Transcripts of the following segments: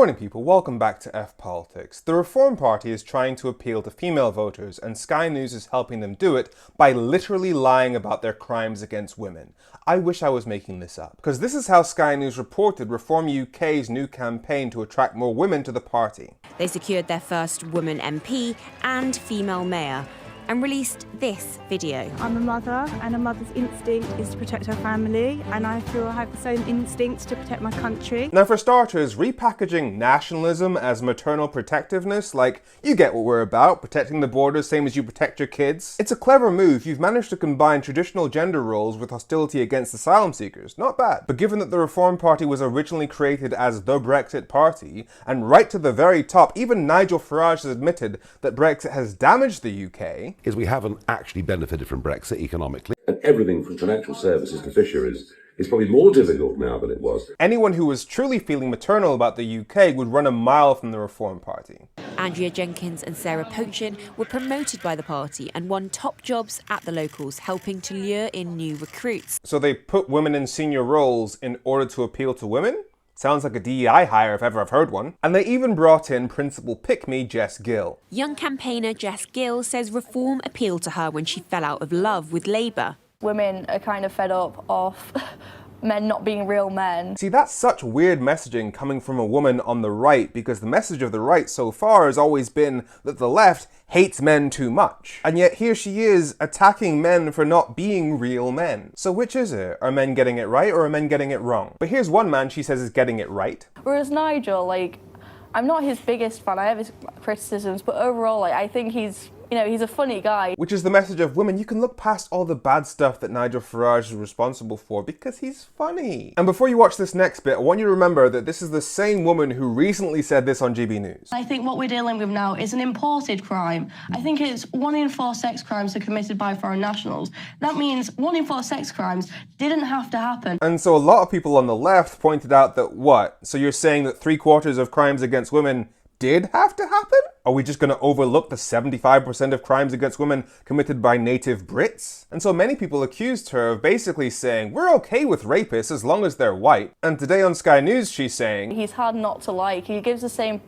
Morning people, welcome back to F Politics. The Reform Party is trying to appeal to female voters, and Sky News is helping them do it by literally lying about their crimes against women. I wish I was making this up, because this is how Sky News reported Reform UK's new campaign to attract more women to the party. They secured their first woman MP and female mayor, and released this video. I'm a mother, and a mother's instinct is to protect her family, and I feel I have the same instinct to protect my country. Now for starters, repackaging nationalism as maternal protectiveness, like, you get what we're about, protecting the borders same as you protect your kids. It's a clever move. You've managed to combine traditional gender roles with hostility against asylum seekers. Not bad. But given that the Reform Party was originally created as the Brexit Party, and right to the very top, even Nigel Farage has admitted that Brexit has damaged the UK, is we haven't actually benefited from Brexit economically. And everything from financial services to fisheries is probably more difficult now than it was. Anyone who was truly feeling maternal about the UK would run a mile from the Reform Party. Andrea Jenkins and Sarah Pochin were promoted by the party and won top jobs at the locals, helping to lure in new recruits. So they put women in senior roles in order to appeal to women? Sounds like a DEI hire if ever I've heard one. And they even brought in Principal Pick-Me Jess Gill. Young campaigner Jess Gill says Reform appealed to her when she fell out of love with Labour. Women are kind of fed up of men not being real men. See, that's such weird messaging coming from a woman on the right, because the message of the right so far has always been that the left hates men too much. And yet here she is attacking men for not being real men. So which is it? Are men getting it right or are men getting it wrong? But here's one man she says is getting it right. Whereas Nigel, I'm not his biggest fan. I have his criticisms, but overall, I think he's a funny guy. Which is the message of women. You can look past all the bad stuff that Nigel Farage is responsible for because he's funny. And before you watch this next bit, I want you to remember that this is the same woman who recently said this on GB News. I think what we're dealing with now is an imported crime. I think it's 1 in 4 sex crimes are committed by foreign nationals. That means 1 in 4 sex crimes didn't have to happen. And so a lot of people on the left pointed out that what? So you're saying that 3/4 of crimes against women did have to happen? Are we just going to overlook the 75% of crimes against women committed by native Brits? And so many people accused her of basically saying, we're okay with rapists as long as they're white. And today on Sky News, she's saying, he's hard not to like. He gives the same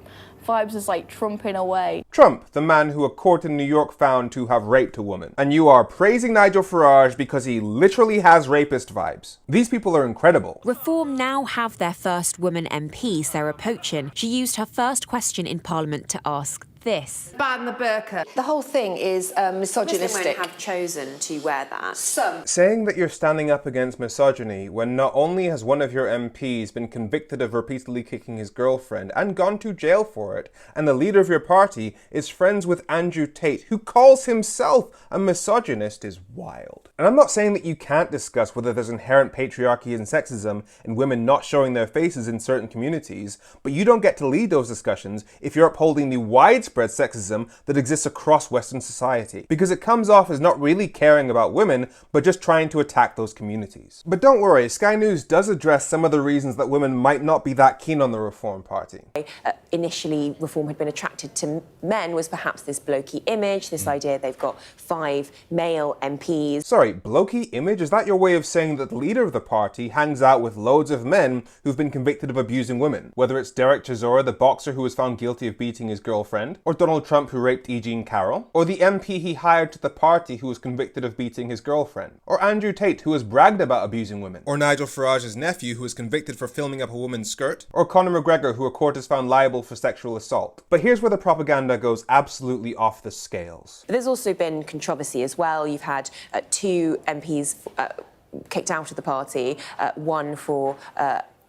vibes as Trump in a way. Trump, the man who a court in New York found to have raped a woman. And you are praising Nigel Farage because he literally has rapist vibes. These people are incredible. Reform now have their first woman MP, Sarah Pochin. She used her first question in Parliament to ask this. Ban the burqa. The whole thing is misogynistic. Muslim women have chosen to wear that. Some. Saying that you're standing up against misogyny when not only has one of your MPs been convicted of repeatedly kicking his girlfriend and gone to jail for it, and the leader of your party is friends with Andrew Tate, who calls himself a misogynist, is wild. And I'm not saying that you can't discuss whether there's inherent patriarchy and sexism in women not showing their faces in certain communities, but you don't get to lead those discussions if you're upholding the widespread sexism that exists across Western society, because it comes off as not really caring about women, but just trying to attack those communities. But don't worry, Sky News does address some of the reasons that women might not be that keen on the Reform Party. Initially, Reform had been attracted to men was perhaps this blokey image, this idea they've got 5 male MPs. Sorry, blokey image? Is that your way of saying that the leader of the party hangs out with loads of men who've been convicted of abusing women? Whether it's Derek Chisora, the boxer who was found guilty of beating his girlfriend, or Donald Trump who raped E. Jean Carroll, or the MP he hired to the party who was convicted of beating his girlfriend, or Andrew Tate who has bragged about abusing women, or Nigel Farage's nephew who was convicted for filming up a woman's skirt, or Conor McGregor who a court has found liable for sexual assault. But here's where the propaganda goes absolutely off the scales. There's also been controversy as well. You've had 2 MPs kicked out of the party, one for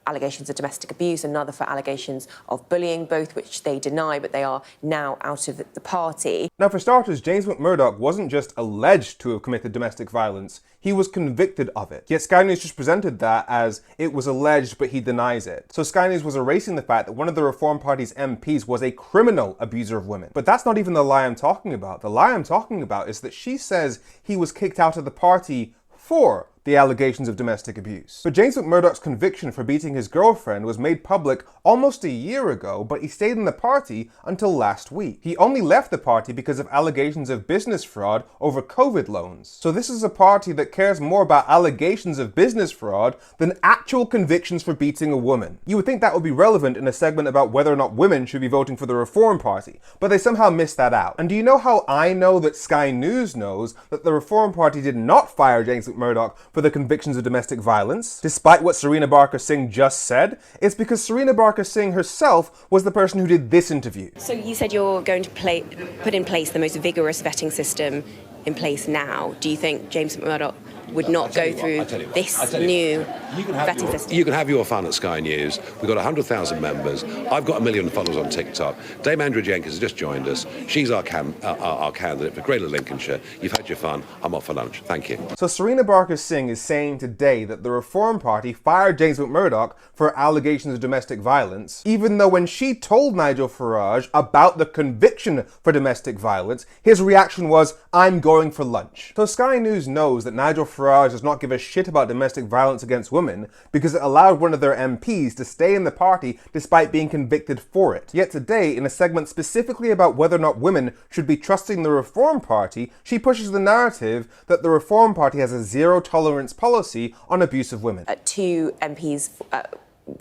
allegations of domestic abuse, another for allegations of bullying, both which they deny, but they are now out of the party. Now for starters, James McMurdock wasn't just alleged to have committed domestic violence, he was convicted of it. Yet Sky News just presented that as it was alleged, but he denies it. So Sky News was erasing the fact that one of the Reform Party's MPs was a criminal abuser of women. But that's not even the lie I'm talking about. The lie I'm talking about is that she says he was kicked out of the party for the allegations of domestic abuse. But James McMurdock's conviction for beating his girlfriend was made public almost a year ago, but he stayed in the party until last week. He only left the party because of allegations of business fraud over COVID loans. So this is a party that cares more about allegations of business fraud than actual convictions for beating a woman. You would think that would be relevant in a segment about whether or not women should be voting for the Reform Party, but they somehow missed that out. And do you know how I know that Sky News knows that the Reform Party did not fire James McMurdock for the convictions of domestic violence, despite what Sarina Barker-Singh just said? It's because Sarina Barker-Singh herself was the person who did this interview. So you said you're going to put in place the most vigorous vetting system in place now. Do you think James McMurdock would not go through this new vetting system? You can have your fun at Sky News. We've got 100,000 members. I've got 1 million followers on TikTok. Dame Andrea Jenkins has just joined us. She's our candidate for Greater Lincolnshire. You've had your fun. I'm off for lunch. Thank you. So Sarina Barker-Singh is saying today that the Reform Party fired James McMurdock for allegations of domestic violence, even though when she told Nigel Farage about the conviction for domestic violence, his reaction was, "I'm going for lunch." So Sky News knows that Nigel Farage does not give a shit about domestic violence against women because it allowed one of their MPs to stay in the party despite being convicted for it. Yet today, in a segment specifically about whether or not women should be trusting the Reform Party, she pushes the narrative that the Reform Party has a zero-tolerance policy on abuse of women. 2 MPs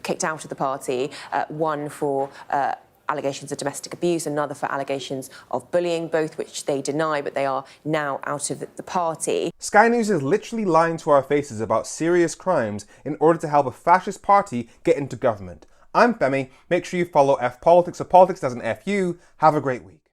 kicked out of the party, one for allegations of domestic abuse, another for allegations of bullying, both which they deny, but they are now out of the party. Sky News is literally lying to our faces about serious crimes in order to help a fascist party get into government. I'm Femi. Make sure you follow F Politics so politics doesn't F you. Have a great week.